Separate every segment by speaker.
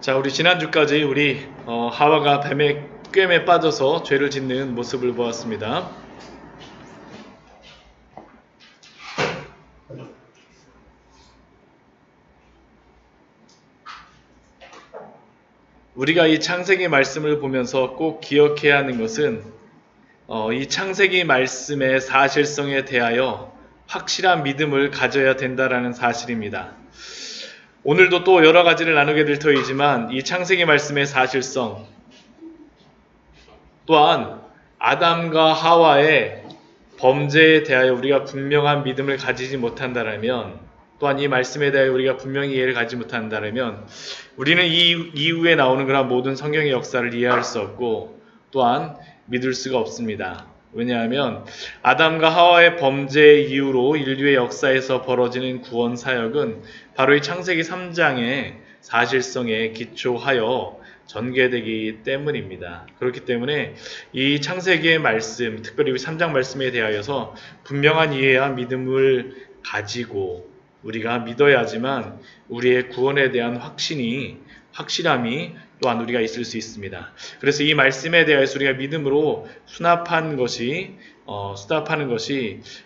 Speaker 1: 자, 우리 지난주까지 우리 하와가 뱀의 꿰매 빠져서 죄를 짓는 모습을 보았습니다. 우리가 이 창세기 말씀을 보면서 꼭 기억해야 하는 것은 이 창세기 말씀의 사실성에 대하여 확실한 믿음을 가져야 된다라는 사실입니다. 오늘도 또 여러 가지를 나누게 될 터이지만 이 창세기 말씀의 사실성 또한 아담과 하와의 범죄에 대하여 우리가 분명한 믿음을 가지지 못한다면 또한 이 말씀에 대하여 우리가 분명히 이해를 가지지 못한다면 우리는 이 이후에 나오는 그런 모든 성경의 역사를 이해할 수 없고 또한 믿을 수가 없습니다. 왜냐하면 아담과 하와의 범죄 이후로 인류의 역사에서 벌어지는 구원 사역은 바로 이 창세기 3장의 사실성에 기초하여 전개되기 때문입니다. 그렇기 때문에 이 창세기의 말씀, 특별히 3장 말씀에 대하여서 분명한 이해와 믿음을 가지고 우리가 믿어야지만 우리의 구원에 대한 확실함이 또한 우리가 있을 수 있습니다. 그래서 이 말씀에 대해서 우리가 믿음으로 수납하는 것이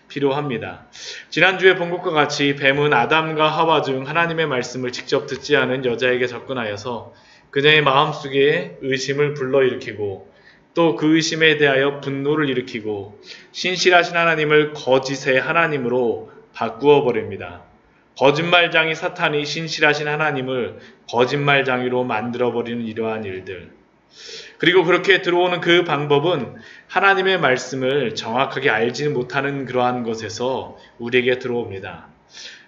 Speaker 1: 필요합니다. 지난주에 본 것과 같이 뱀은 아담과 하와 중 하나님의 말씀을 직접 듣지 않은 여자에게 접근하여서 그녀의 마음속에 의심을 불러일으키고 또 그 의심에 대하여 분노를 일으키고 신실하신 하나님을 거짓의 하나님으로 바꾸어 버립니다. 거짓말장이 사탄이 신실하신 하나님을 거짓말장이로 만들어버리는 이러한 일들. 그리고 그렇게 들어오는 그 방법은 하나님의 말씀을 정확하게 알지는 못하는 그러한 것에서 우리에게 들어옵니다.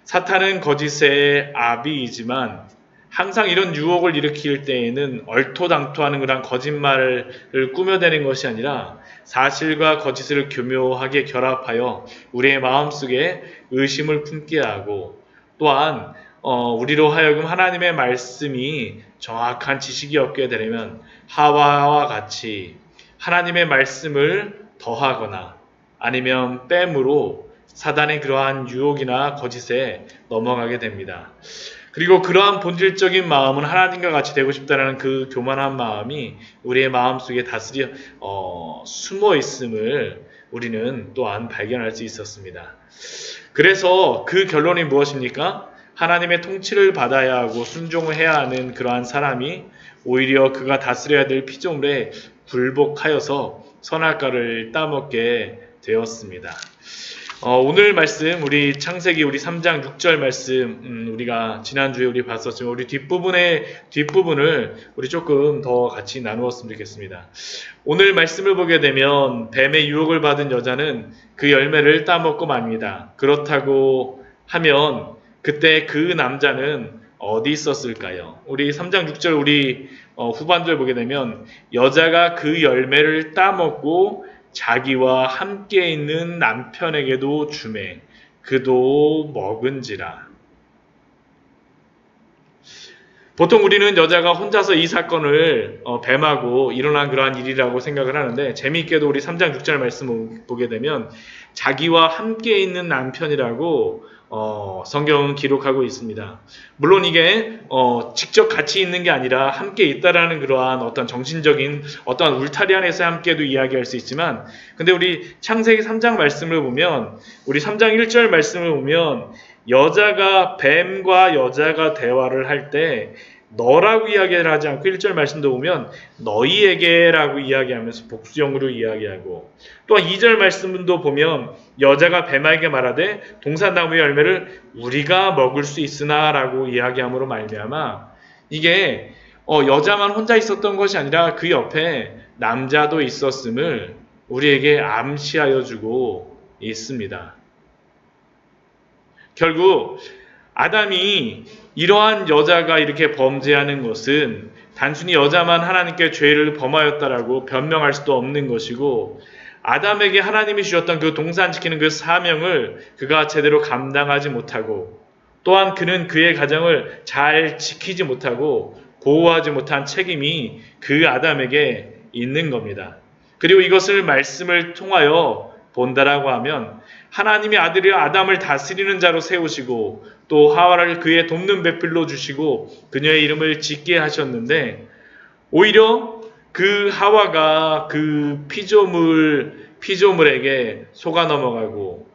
Speaker 1: 사탄은 거짓의 아비이지만 항상 이런 유혹을 일으킬 때에는 얼토당토하는 그런 거짓말을 꾸며대는 것이 아니라 사실과 거짓을 교묘하게 결합하여 우리의 마음속에 의심을 품게 하고 또한 우리로 하여금 하나님의 말씀이 정확한 지식이 없게 되려면 하와와 같이 하나님의 말씀을 더하거나 아니면 뺨으로 사단의 그러한 유혹이나 거짓에 넘어가게 됩니다. 그리고 그러한 본질적인 마음은 하나님과 같이 되고 싶다는 그 교만한 마음이 우리의 마음속에 다스려 숨어 있음을 우리는 또한 발견할 수 있었습니다. 그래서 그 결론이 무엇입니까? 하나님의 통치를 받아야 하고 순종을 해야 하는 그러한 사람이 오히려 그가 다스려야 될 피조물에 굴복하여서 선악과를 따먹게 되었습니다. 오늘 말씀 우리 창세기 우리 3장 6절 말씀 우리가 지난주에 우리 봤었지만 우리 뒷부분을 우리 조금 더 같이 나누었으면 좋겠습니다. 오늘 말씀을 보게 되면 뱀의 유혹을 받은 여자는 그 열매를 따먹고 맙니다. 그렇다고 하면 그때 그 남자는 어디 있었을까요? 우리 3장 6절 우리 후반절 보게 되면 여자가 그 열매를 따먹고 자기와 함께 있는 남편에게도 주매 그도 먹은지라. 보통 우리는 여자가 혼자서 이 사건을 뱀하고 일어난 그러한 일이라고 생각을 하는데 재미있게도 우리 3장 6절 말씀 보게 되면 자기와 함께 있는 남편이라고 성경은 기록하고 있습니다. 물론 이게 직접 같이 있는 게 아니라 함께 있다라는 그러한 어떤 정신적인 어떤 울타리 안에서 함께도 이야기할 수 있지만 근데 우리 창세기 3장 말씀을 보면 우리 3장 1절 말씀을 보면 여자가 뱀과 여자가 대화를 할 때 너라고 이야기를 하지 않고 1절 말씀도 보면 너희에게라고 이야기하면서 복수형으로 이야기하고 또한 2절 말씀도 보면 여자가 뱀에게 말하되 동산나무의 열매를 우리가 먹을 수 있으나 라고 이야기함으로 말미암아 이게 여자만 혼자 있었던 것이 아니라 그 옆에 남자도 있었음을 우리에게 암시하여 주고 있습니다. 결국 아담이 이러한 여자가 이렇게 범죄하는 것은 단순히 여자만 하나님께 죄를 범하였다라고 변명할 수도 없는 것이고 아담에게 하나님이 주셨던 그 동산 지키는 그 사명을 그가 제대로 감당하지 못하고 또한 그는 그의 가정을 잘 지키지 못하고 보호하지 못한 책임이 그 아담에게 있는 겁니다. 그리고 이것을 말씀을 통하여 본다라고 하면 하나님이 아들이 아담을 다스리는 자로 세우시고 또 하와를 그의 돕는 배필로 주시고 그녀의 이름을 짓게 하셨는데 오히려 그 하와가 그 피조물에게 속아 넘어가고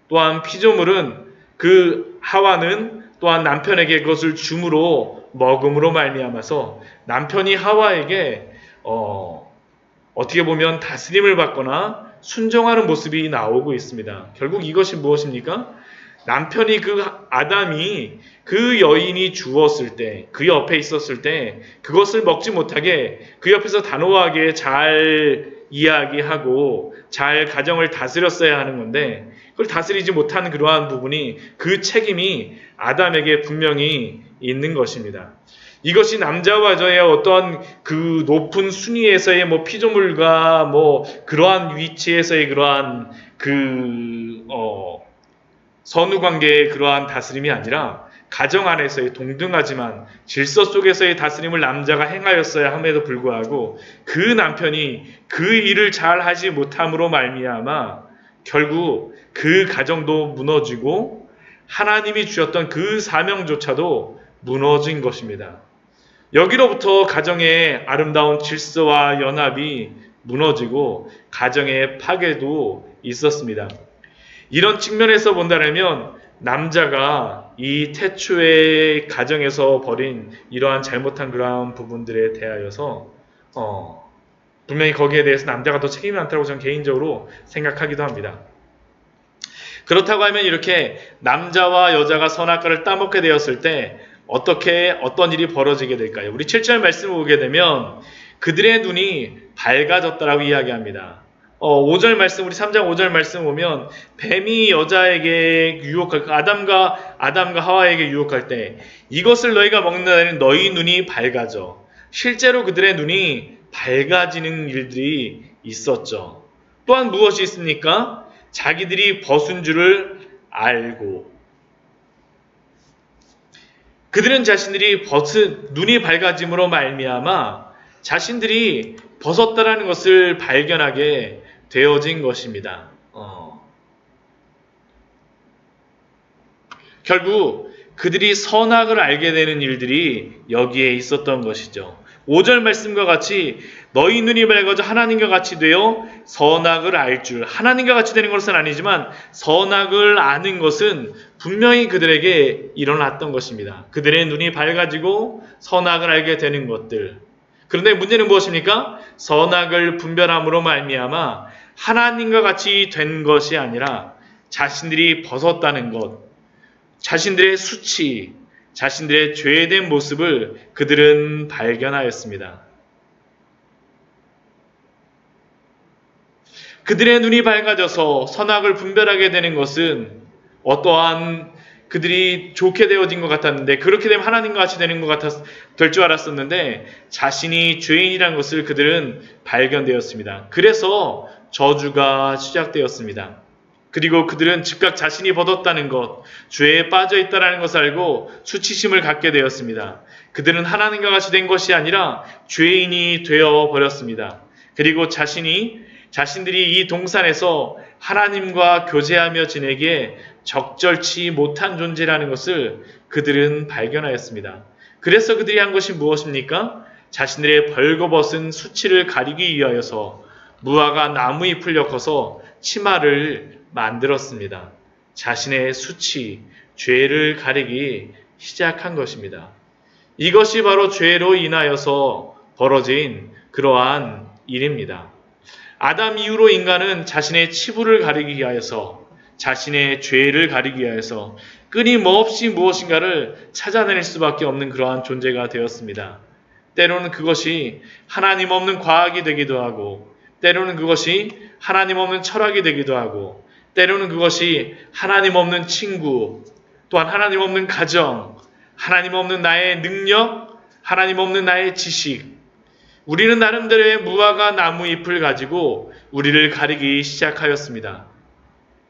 Speaker 1: 또한 피조물은 그 하와는 또한 남편에게 그것을 줌으로 먹음으로 말미암아서 남편이 하와에게 어떻게 보면 다스림을 받거나 순종하는 모습이 나오고 있습니다. 결국 이것이 무엇입니까? 남편이 그 아담이 그 여인이 주었을 때, 그 옆에 있었을 때 그것을 먹지 못하게 그 옆에서 단호하게 잘 이야기하고 잘 가정을 다스렸어야 하는 건데 그걸 다스리지 못한 그러한 부분이 그 책임이 아담에게 분명히 있는 것입니다. 이것이 남자와 여자의 어떤 그 높은 순위에서의 피조물과 그러한 위치에서의 그러한 선후 관계의 그러한 다스림이 아니라 가정 안에서의 동등하지만 질서 속에서의 다스림을 남자가 행하였어야 함에도 불구하고 그 남편이 그 일을 잘 하지 못함으로 말미암아 결국 그 가정도 무너지고 하나님이 주셨던 그 사명조차도 무너진 것입니다. 여기로부터 가정의 아름다운 질서와 연합이 무너지고 가정의 파괴도 있었습니다. 이런 측면에서 본다면 남자가 이 태초의 가정에서 벌인 이러한 잘못한 그러한 부분들에 대하여서 분명히 거기에 대해서 남자가 더 책임이 많다고 저는 개인적으로 생각하기도 합니다. 그렇다고 하면 이렇게 남자와 여자가 선악과를 따먹게 되었을 때 어떤 일이 벌어지게 될까요? 우리 7절 말씀을 보게 되면 그들의 눈이 밝아졌다라고 이야기합니다. 5절 말씀, 우리 3장 5절 말씀 보면 뱀이 여자에게 유혹할 아담과 하와에게 유혹할 때 이것을 너희가 먹는다면 너희 눈이 밝아져. 실제로 그들의 눈이 밝아지는 일들이 있었죠. 또한 무엇이 있습니까? 자기들이 벗은 줄을 알고 그들은 자신들이 눈이 밝아짐으로 말미암아 자신들이 벗었다라는 것을 발견하게 되어진 것입니다. 결국 그들이 선악을 알게 되는 일들이 여기에 있었던 것이죠. 5절 말씀과 같이 너희 눈이 밝아져 하나님과 같이 되어 선악을 알 줄. 하나님과 같이 되는 것은 아니지만 선악을 아는 것은 분명히 그들에게 일어났던 것입니다. 그들의 눈이 밝아지고 선악을 알게 되는 것들. 그런데 문제는 무엇입니까? 선악을 분별함으로 말미암아 하나님과 같이 된 것이 아니라 자신들이 벗었다는 것, 자신들의 수치, 자신들의 죄된 모습을 그들은 발견하였습니다. 그들의 눈이 밝아져서 선악을 분별하게 되는 것은 어떠한 그들이 좋게 되어진 것 같았는데 그렇게 되면 하나님과 같이 되는 것 될 줄 알았었는데 자신이 죄인이라는 것을 그들은 발견되었습니다. 그래서 저주가 시작되었습니다. 그리고 그들은 즉각 자신이 벗었다는 것, 죄에 빠져 있다는 것을 알고 수치심을 갖게 되었습니다. 그들은 하나님과 같이 된 것이 아니라 죄인이 되어 버렸습니다. 그리고 자신들이 이 동산에서 하나님과 교제하며 지내기에 적절치 못한 존재라는 것을 그들은 발견하였습니다. 그래서 그들이 한 것이 무엇입니까? 자신들의 벌거벗은 수치를 가리기 위하여서 무화과 나무 잎을 엮어서 치마를 만들었습니다. 자신의 수치, 죄를 가리기 시작한 것입니다. 이것이 바로 죄로 인하여서 벌어진 그러한 일입니다. 아담 이후로 인간은 자신의 치부를 가리기 위하여서 자신의 죄를 가리기 위하여서 끊임없이 무엇인가를 찾아낼 수밖에 없는 그러한 존재가 되었습니다. 때로는 그것이 하나님 없는 과학이 되기도 하고 때로는 그것이 하나님 없는 철학이 되기도 하고 때로는 그것이 하나님 없는 친구 또한 하나님 없는 가정 하나님 없는 나의 능력 하나님 없는 나의 지식 우리는 나름대로의 무화과 나무 잎을 가지고 우리를 가리기 시작하였습니다.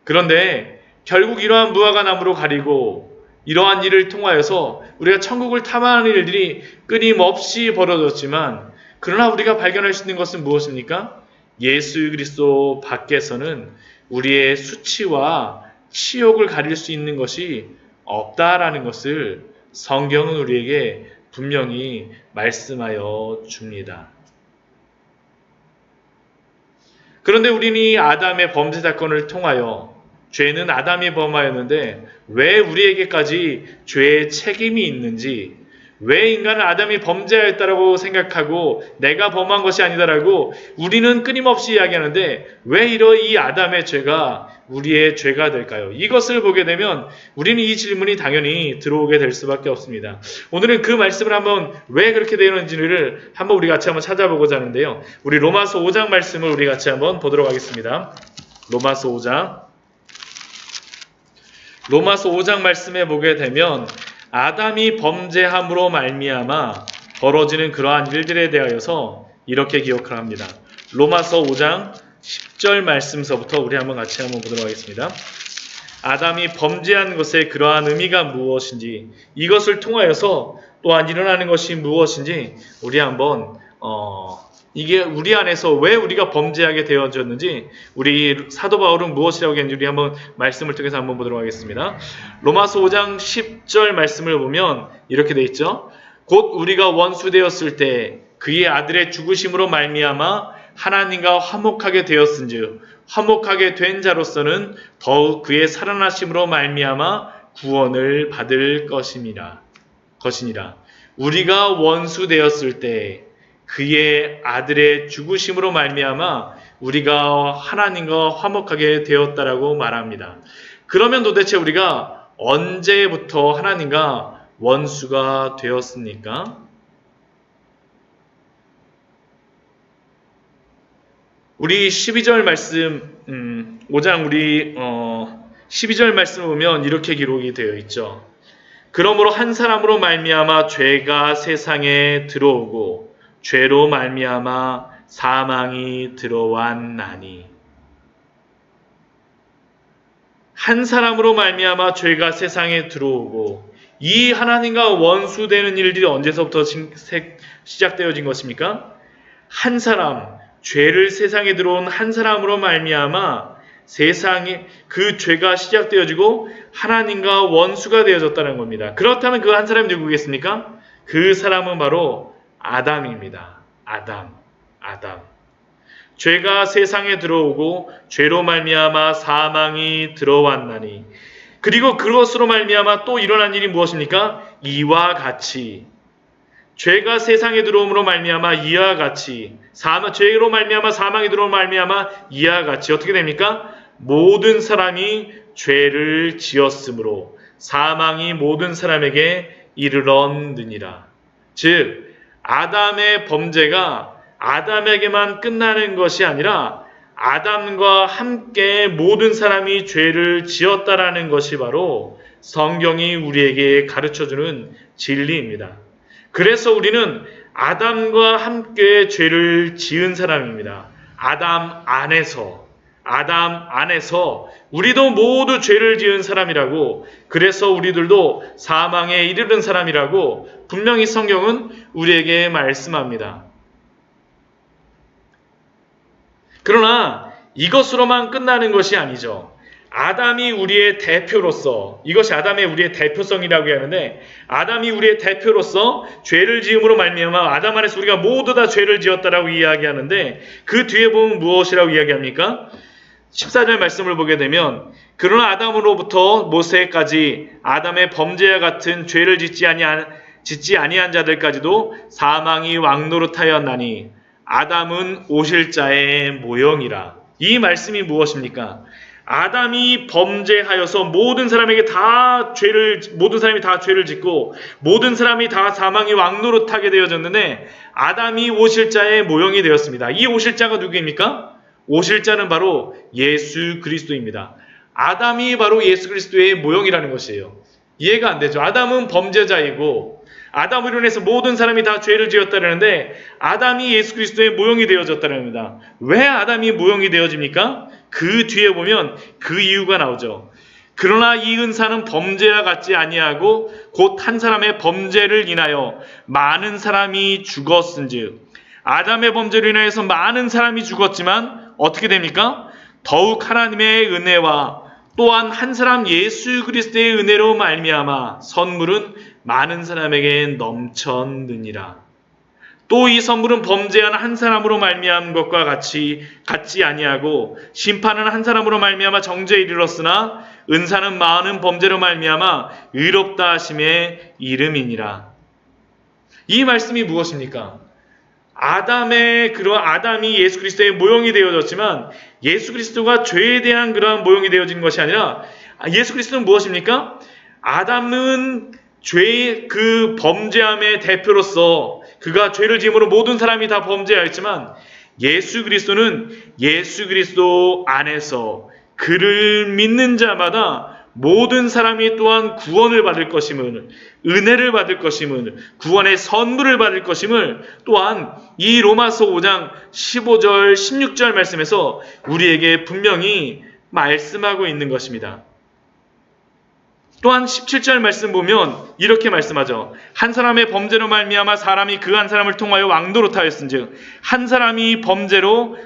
Speaker 1: 그런데 결국 이러한 무화과 나무로 가리고 이러한 일을 통하여서 우리가 천국을 탐하는 일들이 끊임없이 벌어졌지만 그러나 우리가 발견할 수 있는 것은 무엇입니까? 예수 그리스도 밖에서는 우리의 수치와 치욕을 가릴 수 있는 것이 없다라는 것을 성경은 우리에게 분명히 말씀하여 줍니다. 그런데 우리는 이 아담의 범죄 사건을 통하여 죄는 아담이 범하였는데 왜 우리에게까지 죄의 책임이 있는지, 왜 인간은 아담이 범죄하였다라고 생각하고 내가 범한 것이 아니다라고 우리는 끊임없이 이야기하는데 왜 이 아담의 죄가 우리의 죄가 될까요? 이것을 보게 되면 우리는 이 질문이 당연히 들어오게 될 수밖에 없습니다. 오늘은 그 말씀을 한번 왜 그렇게 되는지를 한번 우리 같이 한번 찾아보고자 하는데요. 우리 로마서 5장 말씀을 우리 같이 한번 보도록 하겠습니다. 로마서 5장 말씀에 보게 되면 아담이 범죄함으로 말미암아 벌어지는 그러한 일들에 대하여서 이렇게 기억을 합니다. 로마서 5장 10절 말씀서부터 우리 한번 같이 한번 보도록 하겠습니다. 아담이 범죄한 것의 그러한 의미가 무엇인지, 이것을 통하여서 또한 일어나는 것이 무엇인지 우리 한번 이게 우리 안에서 왜 우리가 범죄하게 되어졌는지, 우리 사도 바울은 무엇이라고 했는지 우리 한번 말씀을 통해서 한번 보도록 하겠습니다. 로마서 5장 10절 말씀을 보면 이렇게 돼 있죠. 곧 우리가 원수되었을 때 그의 아들의 죽으심으로 말미암아 하나님과 화목하게 되었은즉 화목하게 된 자로서는 더욱 그의 살아나심으로 말미암아 구원을 받을 것이니라. 우리가 원수되었을 때 그의 아들의 죽으심으로 말미암아 우리가 하나님과 화목하게 되었다라고 말합니다. 그러면 도대체 우리가 언제부터 하나님과 원수가 되었습니까? 우리 12절 말씀, 5장 우리 12절 말씀을 보면 이렇게 기록이 되어 있죠. 그러므로 한 사람으로 말미암아 죄가 세상에 들어오고 죄로 말미암아 사망이 들어왔나니. 한 사람으로 말미암아 죄가 세상에 들어오고, 이 하나님과 원수되는 일들이 언제서부터 시작되어진 것입니까? 한 사람, 죄를 세상에 들어온 한 사람으로 말미암아 세상에 그 죄가 시작되어지고 하나님과 원수가 되어졌다는 겁니다. 그렇다면 그 한 사람이 누구겠습니까? 그 사람은 바로 아담입니다. 아담. 죄가 세상에 들어오고 죄로 말미암아 사망이 들어왔나니. 그리고 그것으로 말미암아 또 일어난 일이 무엇입니까? 이와 같이 죄가 세상에 들어옴으로 말미암아 이와 같이 죄로 말미암아 사망이 들어옴으로 말미암아 이와 같이 어떻게 됩니까? 모든 사람이 죄를 지었으므로 사망이 모든 사람에게 이르렀느니라. 즉 아담의 범죄가 아담에게만 끝나는 것이 아니라 아담과 함께 모든 사람이 죄를 지었다라는 것이 바로 성경이 우리에게 가르쳐주는 진리입니다. 그래서 우리는 아담과 함께 죄를 지은 사람입니다. 아담 안에서 우리도 모두 죄를 지은 사람이라고, 그래서 우리들도 사망에 이르는 사람이라고 분명히 성경은 우리에게 말씀합니다. 그러나 이것으로만 끝나는 것이 아니죠. 아담이 우리의 대표로서, 이것이 아담의 우리의 대표성이라고 하는데, 아담이 우리의 대표로서 죄를 지음으로 말미암아 아담 안에서 우리가 모두 다 죄를 지었다라고 이야기하는데, 그 뒤에 보면 무엇이라고 이야기합니까? 14절 말씀을 보게 되면, 그러나 아담으로부터 모세까지 아담의 범죄와 같은 죄를 짓지 아니한 자들까지도 사망이 왕노릇하였나니 아담은 오실 자의 모형이라. 이 말씀이 무엇입니까? 아담이 범죄하여서 모든 사람이 다 죄를 짓고 모든 사람이 다 사망이 왕노릇하게 되어졌는데, 아담이 오실 자의 모형이 되었습니다. 이 오실 자가 누구입니까? 오실 자는 바로 예수 그리스도입니다. 아담이 바로 예수 그리스도의 모형이라는 것이에요. 이해가 안 되죠. 아담은 범죄자이고 아담으로 인해서 모든 사람이 다 죄를 지었다는데, 아담이 예수 그리스도의 모형이 되어졌다는 겁니다. 왜 아담이 모형이 되어집니까? 그 뒤에 보면 그 이유가 나오죠. 그러나 이 은사는 범죄와 같지 아니하고 곧 한 사람의 범죄를 인하여 많은 사람이 죽었은즉, 아담의 범죄로 인하여서 많은 사람이 죽었지만 어떻게 됩니까? 더욱 하나님의 은혜와 또한 한 사람 예수 그리스도의 은혜로 말미암아 선물은 많은 사람에게 넘쳤느니라. 또 이 선물은 범죄한 한 사람으로 말미암은 것과 같지 아니하고 심판은 한 사람으로 말미암아 정죄에 이르렀으나 은사는 많은 범죄로 말미암아 의롭다 하심의 이름이니라. 이 말씀이 무엇입니까? 아담이 예수 그리스도의 모형이 되어졌지만 예수 그리스도가 죄에 대한 그러한 모형이 되어진 것이 아니라 예수 그리스도는 무엇입니까? 아담은 죄의 그 범죄함의 대표로서 그가 죄를 지음으로 모든 사람이 다 범죄하였지만 예수 그리스도는 예수 그리스도 안에서 그를 믿는 자마다 모든 사람이 또한 구원을 받을 것임을, 은혜를 받을 것임을, 구원의 선물을 받을 것임을 또한 이 로마서 5장 15절 16절 말씀에서 우리에게 분명히 말씀하고 있는 것입니다. 또한 17절 말씀 보면 이렇게 말씀하죠. 한 사람의 범죄로 말미암아 사람이 그 한 사람을 통하여 왕노릇하였은즉 한 사람이 범죄로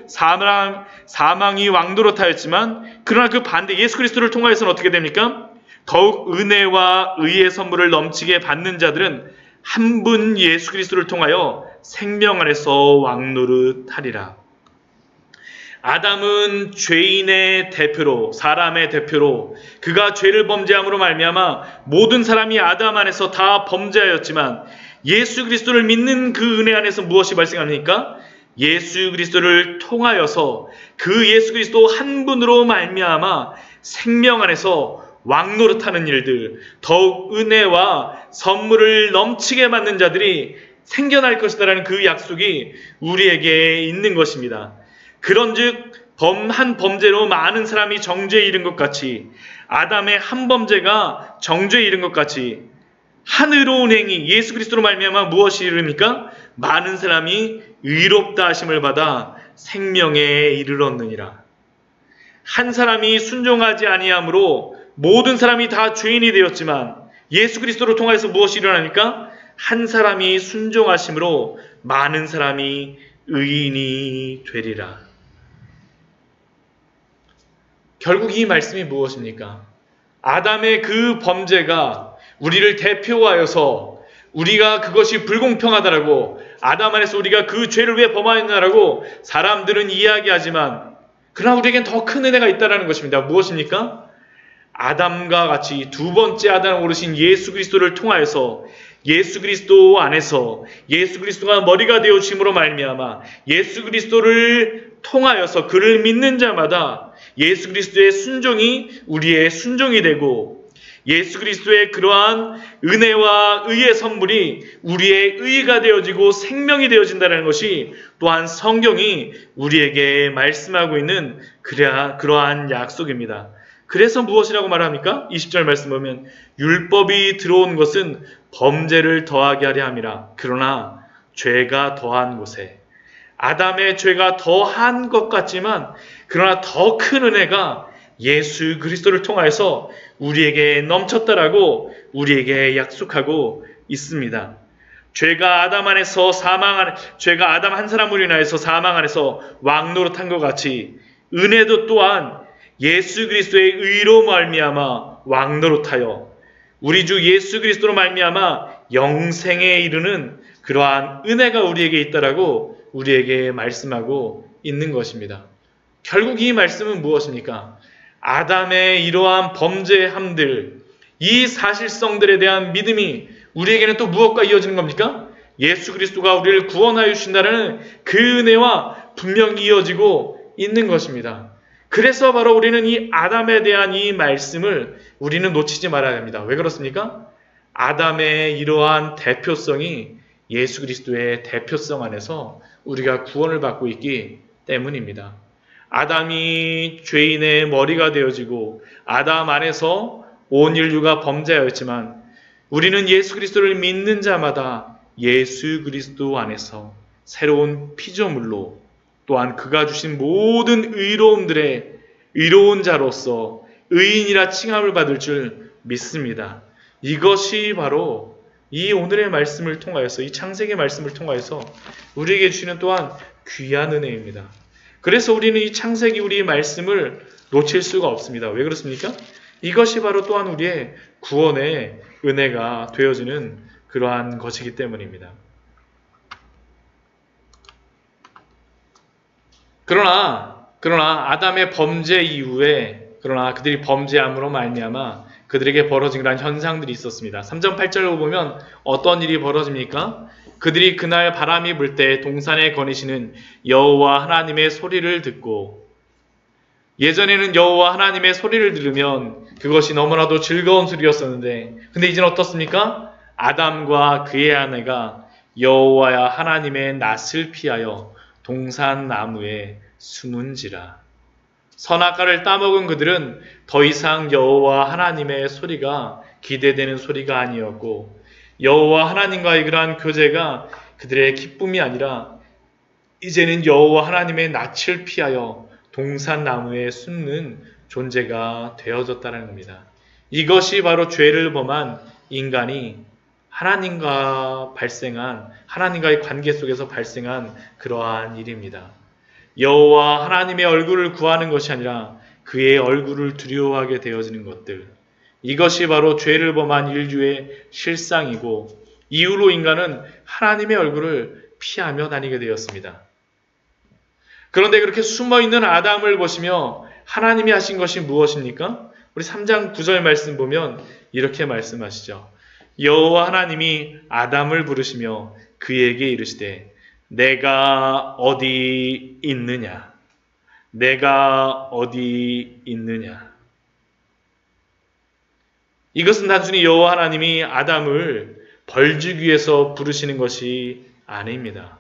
Speaker 1: 사망이 왕노릇하였지만 그러나 그 반대 예수 그리스도를 통하여서는 어떻게 됩니까? 더욱 은혜와 의의 선물을 넘치게 받는 자들은 한 분 예수 그리스도를 통하여 생명 안에서 왕노릇하리라. 아담은 죄인의 대표로, 사람의 대표로 그가 죄를 범죄함으로 말미암아 모든 사람이 아담 안에서 다 범죄하였지만 예수 그리스도를 믿는 그 은혜 안에서 무엇이 발생합니까? 예수 그리스도를 통하여서 그 예수 그리스도 한 분으로 말미암아 생명 안에서 왕노릇하는 일들, 더욱 은혜와 선물을 넘치게 받는 자들이 생겨날 것이다라는 그 약속이 우리에게 있는 것입니다. 그런즉 한 범죄로 많은 사람이 정죄에 이른 것 같이 아담의 한 범죄가 정죄에 이른 것 같이 한 의로운 행위 예수 그리스도로 말미암아 무엇이 이릅니까? 많은 사람이 의롭다 하심을 받아 생명에 이르렀느니라. 한 사람이 순종하지 아니함으로 모든 사람이 다 죄인이 되었지만 예수 그리스도를 통해서 무엇이 일어나니까? 한 사람이 순종하심으로 많은 사람이 의인이 되리라. 결국 이 말씀이 무엇입니까? 아담의 그 범죄가 우리를 대표하여서 우리가 그것이 불공평하다라고 아담 안에서 우리가 그 죄를 왜 범하였냐라고 사람들은 이야기하지만 그러나 우리에겐 더 큰 은혜가 있다는 것입니다. 무엇입니까? 아담과 같이 두 번째 아담을 오르신 예수 그리스도를 통하여서 예수 그리스도 안에서 예수 그리스도가 머리가 되어주심으로 말미암아 예수 그리스도를 통하여서 그를 믿는 자마다 예수 그리스도의 순종이 우리의 순종이 되고 예수 그리스도의 그러한 은혜와 의의 선물이 우리의 의가 되어지고 생명이 되어진다는 것이 또한 성경이 우리에게 말씀하고 있는 그러한 약속입니다. 그래서 무엇이라고 말합니까? 20절 말씀 보면 율법이 들어온 것은 범죄를 더하게 하려 함이라. 그러나 죄가 더한 곳에 아담의 죄가 더한 것 같지만 그러나 더 큰 은혜가 예수 그리스도를 통하여서 우리에게 넘쳤다라고 우리에게 약속하고 있습니다. 죄가 아담 한 사람으로 인하여서 사망 안에서 왕노릇한 것 같이 은혜도 또한 예수 그리스도의 의로 말미암아 왕노릇하여 우리 주 예수 그리스도로 말미암아 영생에 이르는 그러한 은혜가 우리에게 있다라고 우리에게 말씀하고 있는 것입니다. 결국 이 말씀은 무엇입니까? 아담의 이러한 범죄함들, 이 사실성들에 대한 믿음이 우리에게는 또 무엇과 이어지는 겁니까? 예수 그리스도가 우리를 구원하여 주신다는 그 은혜와 분명히 이어지고 있는 것입니다. 그래서 바로 우리는 이 아담에 대한 이 말씀을 우리는 놓치지 말아야 합니다. 왜 그렇습니까? 아담의 이러한 대표성이 예수 그리스도의 대표성 안에서 우리가 구원을 받고 있기 때문입니다. 아담이 죄인의 머리가 되어지고 아담 안에서 온 인류가 범죄하였지만 우리는 예수 그리스도를 믿는 자마다 예수 그리스도 안에서 새로운 피조물로 또한 그가 주신 모든 의로움들의 의로운 자로서 의인이라 칭함을 받을 줄 믿습니다. 이것이 바로 이 오늘의 말씀을 통하여서 이 창세기 말씀을 통하여서 우리에게 주시는 또한 귀한 은혜입니다. 그래서 우리는 이 창세기 우리의 말씀을 놓칠 수가 없습니다. 왜 그렇습니까? 이것이 바로 또한 우리의 구원의 은혜가 되어지는 그러한 것이기 때문입니다. 그러나 아담의 범죄 이후에 그들이 범죄함으로 말미암아 그들에게 벌어진 그러한 현상들이 있었습니다. 3장 8절로 보면 어떤 일이 벌어집니까? 그들이 그날 바람이 불 때 동산에 거니시는 여호와 하나님의 소리를 듣고, 예전에는 여호와 하나님의 소리를 들으면 그것이 너무나도 즐거운 소리였었는데, 근데 이제는 어떻습니까? 아담과 그의 아내가 여호와 하나님의 낯을 피하여 동산 나무에 숨은지라. 선악과를 따먹은 그들은 더 이상 여호와 하나님의 소리가 기대되는 소리가 아니었고, 여호와 하나님과의 그러한 교제가 그들의 기쁨이 아니라 이제는 여호와 하나님의 낯을 피하여 동산 나무에 숨는 존재가 되어졌다는 겁니다. 이것이 바로 죄를 범한 인간이 하나님과의 관계 속에서 발생한 그러한 일입니다. 여호와 하나님의 얼굴을 구하는 것이 아니라 그의 얼굴을 두려워하게 되어지는 것들, 이것이 바로 죄를 범한 인류의 실상이고, 이후로 인간은 하나님의 얼굴을 피하며 다니게 되었습니다. 그런데 그렇게 숨어있는 아담을 보시며 하나님이 하신 것이 무엇입니까? 우리 3장 9절 말씀 보면 이렇게 말씀하시죠. 여호와 하나님이 아담을 부르시며 그에게 이르시되 내가 어디 있느냐? 내가 어디 있느냐? 이것은 단순히 여호와 하나님이 아담을 벌주기 위해서 부르시는 것이 아닙니다.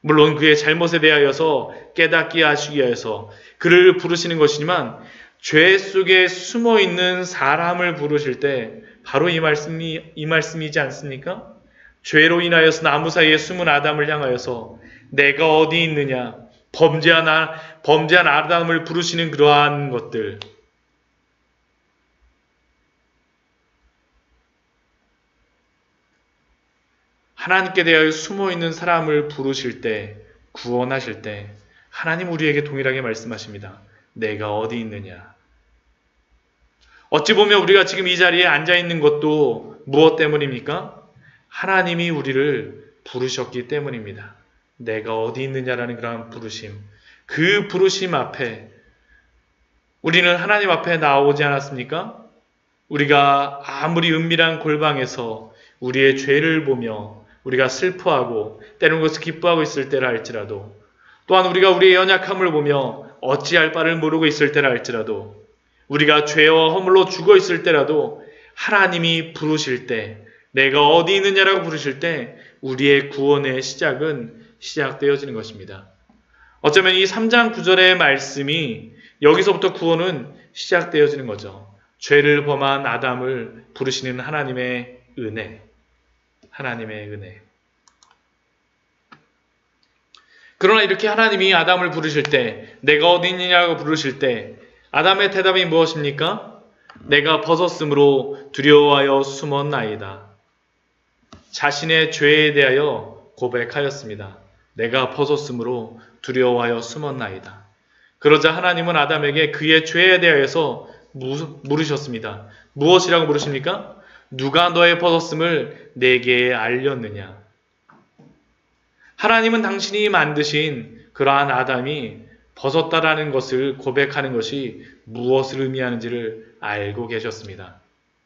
Speaker 1: 물론 그의 잘못에 대하여서 깨닫게 하시기 위해서 그를 부르시는 것이지만, 죄 속에 숨어있는 사람을 부르실 때 바로 이 말씀이지 않습니까? 죄로 인하여서 나무 사이에 숨은 아담을 향하여서 내가 어디 있느냐, 범죄한 아담을 부르시는 그러한 것들, 하나님께 대하여 숨어있는 사람을 부르실 때, 구원하실 때 하나님 우리에게 동일하게 말씀하십니다. 내가 어디 있느냐. 어찌 보면 우리가 지금 이 자리에 앉아있는 것도 무엇 때문입니까? 하나님이 우리를 부르셨기 때문입니다. 내가 어디 있느냐라는 그런 부르심, 그 부르심 앞에 우리는 하나님 앞에 나오지 않았습니까? 우리가 아무리 은밀한 골방에서 우리의 죄를 보며 우리가 슬퍼하고 때로는 것을 기뻐하고 있을 때라 할지라도, 또한 우리가 우리의 연약함을 보며 어찌할 바를 모르고 있을 때라 할지라도, 우리가 죄와 허물로 죽어 있을 때라도 하나님이 부르실 때, 내가 어디 있느냐라고 부르실 때 우리의 구원의 시작은 시작되어지는 것입니다. 어쩌면 이 3장 9절의 말씀이 여기서부터 구원은 시작되어지는 거죠. 죄를 범한 아담을 부르시는 하나님의 은혜. 그러나 이렇게 하나님이 아담을 부르실 때, 내가 어디 있느냐고 부르실 때 아담의 대답이 무엇입니까? 내가 벗었으므로 두려워하여 숨었나이다. 자신의 죄에 대하여 고백하였습니다. 내가 벗었으므로 두려워하여 숨었나이다. 그러자 하나님은 아담에게 그의 죄에 대하여서 물으셨습니다. 무엇이라고 물으십니까? 누가 너의 벗었음을 내게 알렸느냐? 하나님은 당신이 만드신 그러한 아담이 벗었다라는 것을 고백하는 것이 무엇을 의미하는지를 알고 계셨습니다.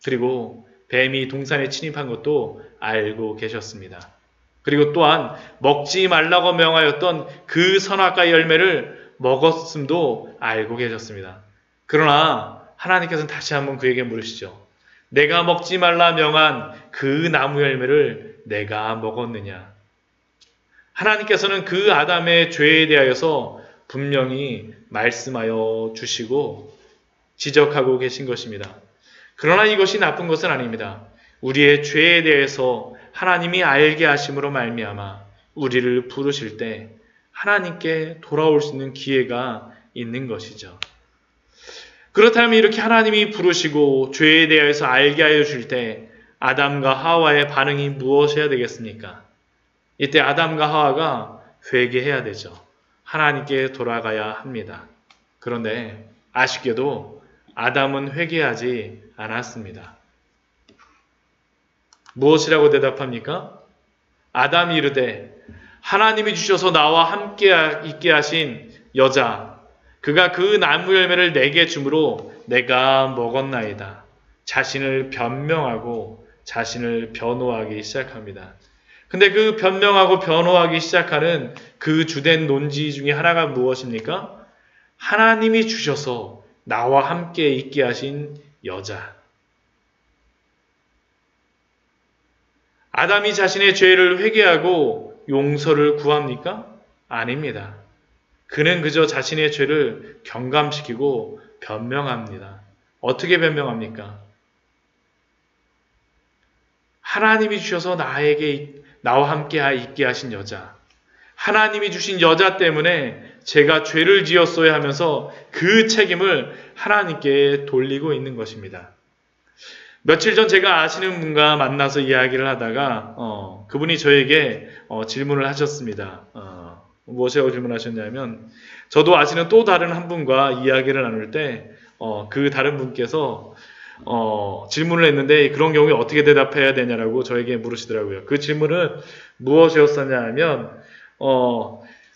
Speaker 1: 그리고 뱀이 동산에 침입한 것도 알고 계셨습니다. 그리고 또한 먹지 말라고 명하였던 그 선악과의 열매를 먹었음도 알고 계셨습니다. 그러나 하나님께서는 다시 한번 그에게 물으시죠. 내가 먹지 말라 명한 그 나무 열매를 내가 먹었느냐? 하나님께서는 그 아담의 죄에 대하여서 분명히 말씀하여 주시고 지적하고 계신 것입니다. 그러나 이것이 나쁜 것은 아닙니다. 우리의 죄에 대해서 하나님이 알게 하심으로 말미암아 우리를 부르실 때 하나님께 돌아올 수 있는 기회가 있는 것이죠. 그렇다면 이렇게 하나님이 부르시고 죄에 대해서 알게 하여 주실 때 아담과 하와의 반응이 무엇이어야 되겠습니까? 이때 아담과 하와가 회개해야 되죠. 하나님께 돌아가야 합니다. 그런데 아쉽게도 아담은 회개하지 않았습니다. 무엇이라고 대답합니까? 아담이 이르되 하나님이 주셔서 나와 함께 있게 하신 여자, 그가 그 나무 열매를 내게 주므로 내가 먹었나이다. 자신을 변명하고 자신을 변호하기 시작합니다. 근데 그 변명하고 변호하기 시작하는 그 주된 논지 중에 하나가 무엇입니까? 하나님이 주셔서 나와 함께 있게 하신 여자. 아담이 자신의 죄를 회개하고 용서를 구합니까? 아닙니다. 그는 그저 자신의 죄를 경감시키고 변명합니다. 어떻게 변명합니까? 하나님이 주셔서 나와 함께 있게 하신 여자. 하나님이 주신 여자 때문에 제가 죄를 지었어야 하면서 그 책임을 하나님께 돌리고 있는 것입니다. 며칠 전 제가 아시는 분과 만나서 이야기를 하다가 그분이 저에게 질문을 하셨습니다. 무엇이라고 질문하셨냐면 저도 아시는 또 다른 한 분과 이야기를 나눌 때 그 다른 분께서 질문을 했는데 그런 경우에 어떻게 대답해야 되냐라고 저에게 물으시더라고요. 그 질문은 무엇이었었냐 하면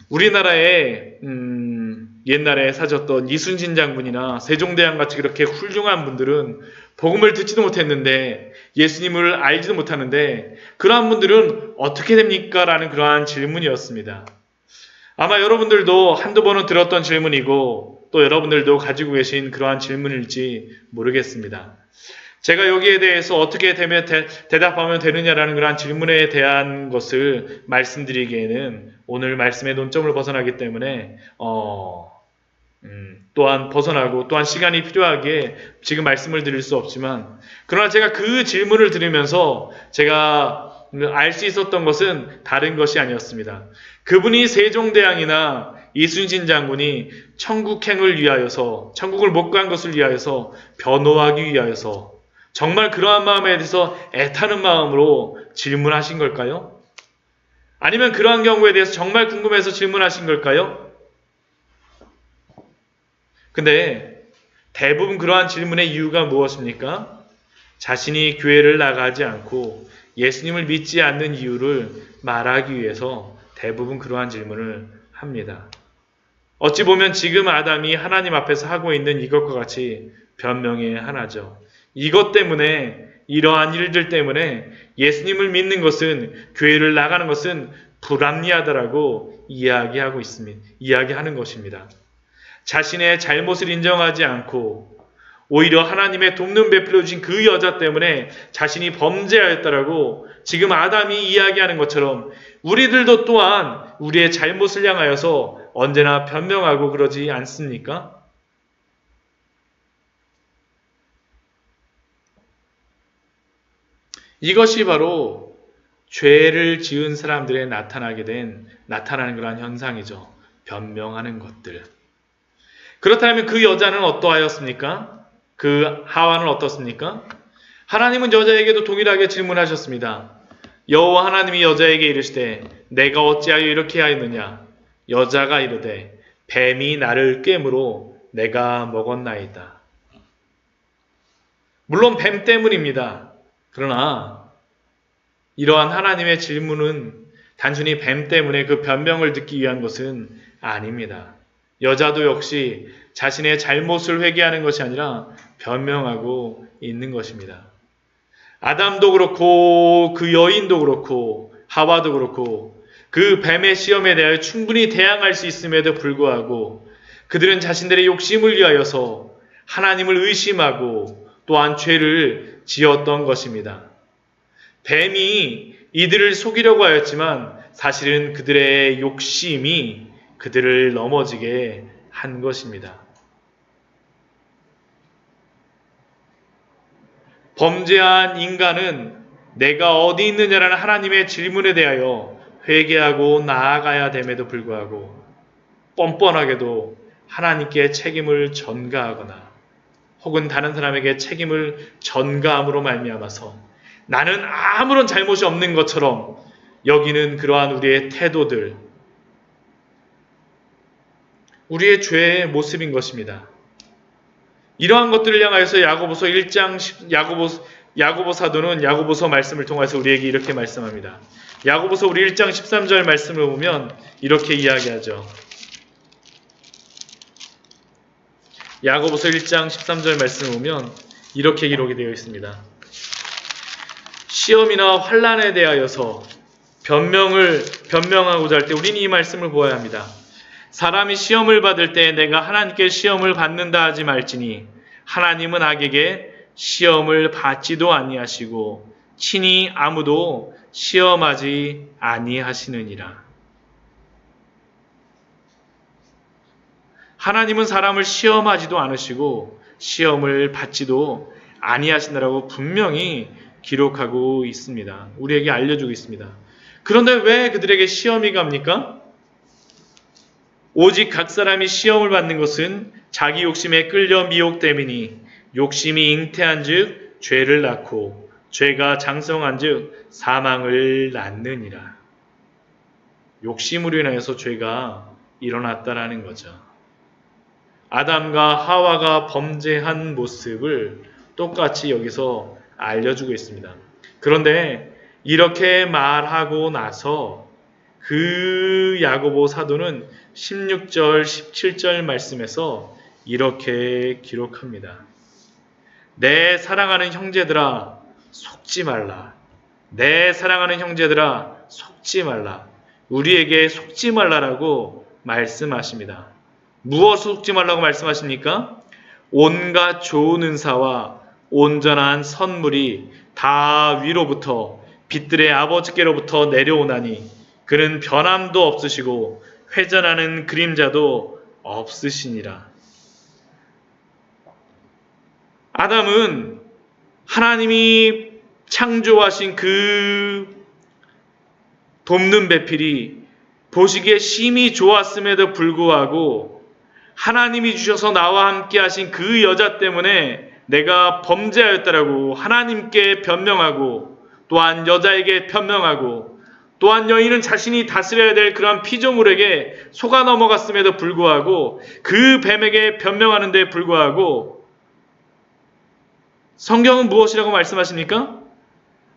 Speaker 1: 우리나라에 옛날에 사셨던 이순신 장군이나 세종대왕 같이 그렇게 훌륭한 분들은 복음을 듣지도 못했는데 예수님을 알지도 못하는데 그러한 분들은 어떻게 됩니까? 라는 그러한 질문이었습니다. 아마 여러분들도 한두 번은 들었던 질문이고 또 여러분들도 가지고 계신 그러한 질문일지 모르겠습니다. 제가 여기에 대해서 어떻게 대답하면 되느냐라는 그러한 질문에 대한 것을 말씀드리기에는 오늘 말씀의 논점을 벗어나기 때문에 또한 벗어나고 또한 시간이 필요하기에 지금 말씀을 드릴 수 없지만 그러나 제가 그 질문을 들으면서 제가 알 수 있었던 것은 다른 것이 아니었습니다. 그분이 세종대왕이나 이순신 장군이 천국행을 위하여서 천국을 못 간 것을 위하여서 변호하기 위하여서 정말 그러한 마음에 대해서 애타는 마음으로 질문하신 걸까요? 아니면 그러한 경우에 대해서 정말 궁금해서 질문하신 걸까요? 근데 대부분 그러한 질문의 이유가 무엇입니까? 자신이 교회를 나가지 않고 예수님을 믿지 않는 이유를 말하기 위해서 대부분 그러한 질문을 합니다. 어찌 보면 지금 아담이 하나님 앞에서 하고 있는 이것과 같이 변명의 하나죠. 이것 때문에 이러한 일들 때문에 예수님을 믿는 것은 교회를 나가는 것은 불합리하다라고 이야기하는 것입니다. 자신의 잘못을 인정하지 않고 오히려 하나님의 돕는 베풀어 주신 그 여자 때문에 자신이 범죄하였다라고 지금 아담이 이야기하는 것처럼 우리들도 또한 우리의 잘못을 향하여서 언제나 변명하고 그러지 않습니까? 이것이 바로 죄를 지은 사람들에 나타나는 그러한 현상이죠. 변명하는 것들. 그렇다면 그 여자는 어떠하였습니까? 그 하와는 어떻습니까? 하나님은 여자에게도 동일하게 질문하셨습니다. 여호와 하나님이 여자에게 이르시되 내가 어찌하여 이렇게 하였느냐? 여자가 이르되 뱀이 나를 꿰므로 내가 먹었나이다. 물론 뱀 때문입니다. 그러나 이러한 하나님의 질문은 단순히 뱀 때문에 그 변명을 듣기 위한 것은 아닙니다. 여자도 역시 자신의 잘못을 회개하는 것이 아니라 변명하고 있는 것입니다. 아담도 그렇고 그 여인도 그렇고 하와도 그렇고 그 뱀의 시험에 대하여 충분히 대항할 수 있음에도 불구하고 그들은 자신들의 욕심을 위하여서 하나님을 의심하고 또한 죄를 지었던 것입니다. 뱀이 이들을 속이려고 하였지만 사실은 그들의 욕심이 그들을 넘어지게 한 것입니다. 범죄한 인간은 내가 어디 있느냐라는 하나님의 질문에 대하여 회개하고 나아가야 됨에도 불구하고 뻔뻔하게도 하나님께 책임을 전가하거나 혹은 다른 사람에게 책임을 전가함으로 말미암아서 나는 아무런 잘못이 없는 것처럼 여기는 그러한 우리의 태도들, 우리의 죄의 모습인 것입니다. 이러한 것들을 향하여서 야고보서 1장 야고보 사도는 야고보서 말씀을 통해서 우리에게 이렇게 말씀합니다. 야고보서 우리 1장 13절 말씀을 보면 이렇게 이야기하죠. 야고보서 1장 13절 말씀을 보면 이렇게 기록이 되어 있습니다. 시험이나 환난에 대하여서 변명하고자 할 때 우리는 이 말씀을 보아야 합니다. 사람이 시험을 받을 때 내가 하나님께 시험을 받는다 하지 말지니 하나님은 악에게 시험을 받지도 아니하시고 친히 아무도 시험하지 아니하시느니라. 하나님은 사람을 시험하지도 않으시고 시험을 받지도 아니하시느라고 분명히 기록하고 있습니다. 우리에게 알려주고 있습니다. 그런데 왜 그들에게 시험이 갑니까? 오직 각 사람이 시험을 받는 것은 자기 욕심에 끌려 미혹됨이니 욕심이 잉태한 즉 죄를 낳고 죄가 장성한 즉 사망을 낳느니라. 욕심으로 인하여서 죄가 일어났다라는 거죠. 아담과 하와가 범죄한 모습을 똑같이 여기서 알려주고 있습니다. 그런데 이렇게 말하고 나서 그 야고보 사도는 16절, 17절 말씀에서 이렇게 기록합니다. 내 사랑하는 형제들아 속지 말라. 내 사랑하는 형제들아 속지 말라. 우리에게 속지 말라라고 말씀하십니다. 무엇을 속지 말라고 말씀하십니까? 온갖 좋은 은사와 온전한 선물이 다 위로부터 빛들의 아버지께로부터 내려오나니 그는 변함도 없으시고 회전하는 그림자도 없으시니라. 아담은 하나님이 창조하신 그 돕는 배필이 보시기에 심히 좋았음에도 불구하고 하나님이 주셔서 나와 함께 하신 그 여자 때문에 내가 범죄하였다라고 하나님께 변명하고 또한 여자에게 변명하고 또한 여인은 자신이 다스려야 될 그러한 피조물에게 속아 넘어갔음에도 불구하고 그 뱀에게 변명하는 데 불구하고 성경은 무엇이라고 말씀하십니까?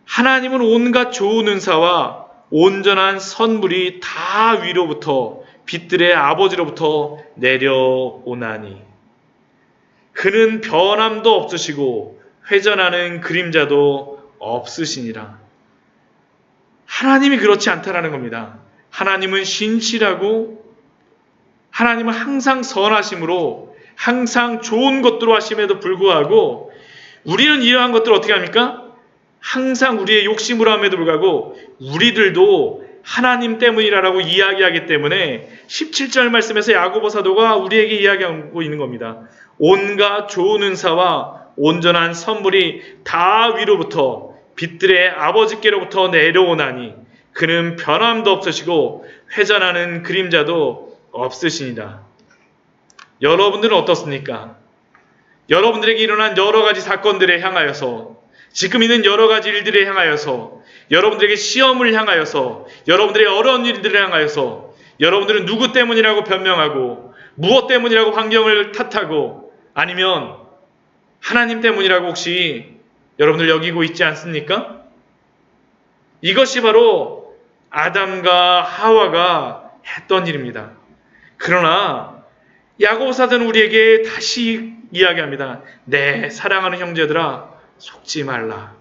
Speaker 1: 하나님은 온갖 좋은 은사와 온전한 선물이 다 위로부터 빛들의 아버지로부터 내려오나니 그는 변함도 없으시고 회전하는 그림자도 없으시니라. 하나님이 그렇지 않다라는 겁니다. 하나님은 신실하고 하나님은 항상 선하심으로 항상 좋은 것들로 하심에도 불구하고 우리는 이러한 것들을 어떻게 합니까? 항상 우리의 욕심으로 함에도 불구하고 우리들도 하나님 때문이라고 이야기하기 때문에 17절 말씀에서 야고보 사도가 우리에게 이야기하고 있는 겁니다. 온갖 좋은 은사와 온전한 선물이 다 위로부터 빛들의 아버지께로부터 내려오나니 그는 변함도 없으시고 회전하는 그림자도 없으시니라. 여러분들은 어떻습니까? 여러분들에게 일어난 여러 가지 사건들에 향하여서 지금 있는 여러 가지 일들에 향하여서 여러분들에게 시험을 향하여서 여러분들의 어려운 일들을 향하여서 여러분들은 누구 때문이라고 변명하고 무엇 때문이라고 환경을 탓하고 아니면 하나님 때문이라고 혹시 여러분들 여기고 있지 않습니까? 이것이 바로 아담과 하와가 했던 일입니다. 그러나 야고보 사도는 우리에게 다시 이야기합니다. 내 사랑하는 형제들아 속지 말라.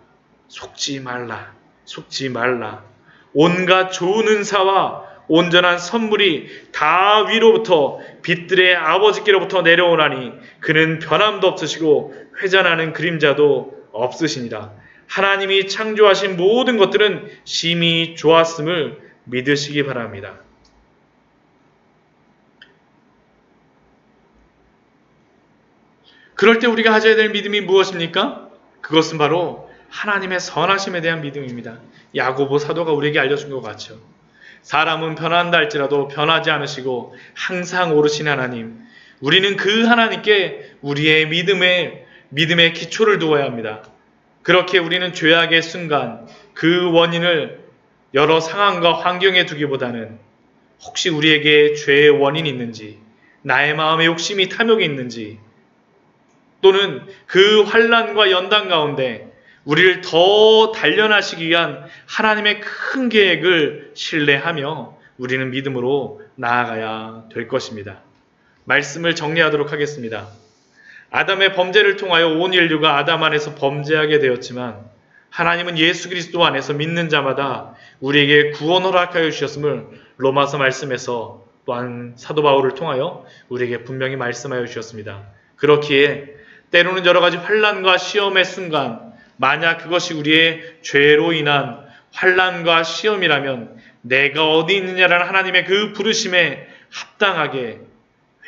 Speaker 1: 속지 말라. 속지 말라. 온갖 좋은 은사와 온전한 선물이 다 위로부터 빛들의 아버지께로부터 내려오나니 그는 변함도 없으시고 회전하는 그림자도 없으시니라. 하나님이 창조하신 모든 것들은 심히 좋았음을 믿으시기 바랍니다. 그럴 때 우리가 가져야 될 믿음이 무엇입니까? 그것은 바로 하나님의 선하심에 대한 믿음입니다. 야고보 사도가 우리에게 알려준 것 같죠. 사람은 변한다 할지라도 변하지 않으시고 항상 오르신 하나님, 우리는 그 하나님께 우리의 믿음의 기초를 두어야 합니다. 그렇게 우리는 죄악의 순간 그 원인을 여러 상황과 환경에 두기보다는 혹시 우리에게 죄의 원인이 있는지, 나의 마음에 욕심이 탐욕이 있는지, 또는 그 환난과 연단 가운데 우리를 더 단련하시기 위한 하나님의 큰 계획을 신뢰하며 우리는 믿음으로 나아가야 될 것입니다. 말씀을 정리하도록 하겠습니다. 아담의 범죄를 통하여 온 인류가 아담 안에서 범죄하게 되었지만 하나님은 예수 그리스도 안에서 믿는 자마다 우리에게 구원 허락하여 주셨음을 로마서 말씀에서 또한 사도 바울을 통하여 우리에게 분명히 말씀하여 주셨습니다. 그렇기에 때로는 여러 가지 환난과 시험의 순간, 만약 그것이 우리의 죄로 인한 환난과 시험이라면 내가 어디 있느냐라는 하나님의 그 부르심에 합당하게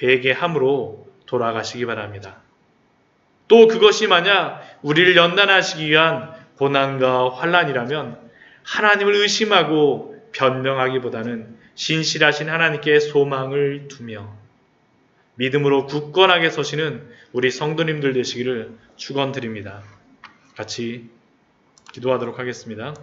Speaker 1: 회개함으로 돌아가시기 바랍니다. 또 그것이 만약 우리를 연단하시기 위한 고난과 환난이라면 하나님을 의심하고 변명하기보다는 신실하신 하나님께 소망을 두며 믿음으로 굳건하게 서시는 우리 성도님들 되시기를 축원드립니다. 같이 기도하도록 하겠습니다.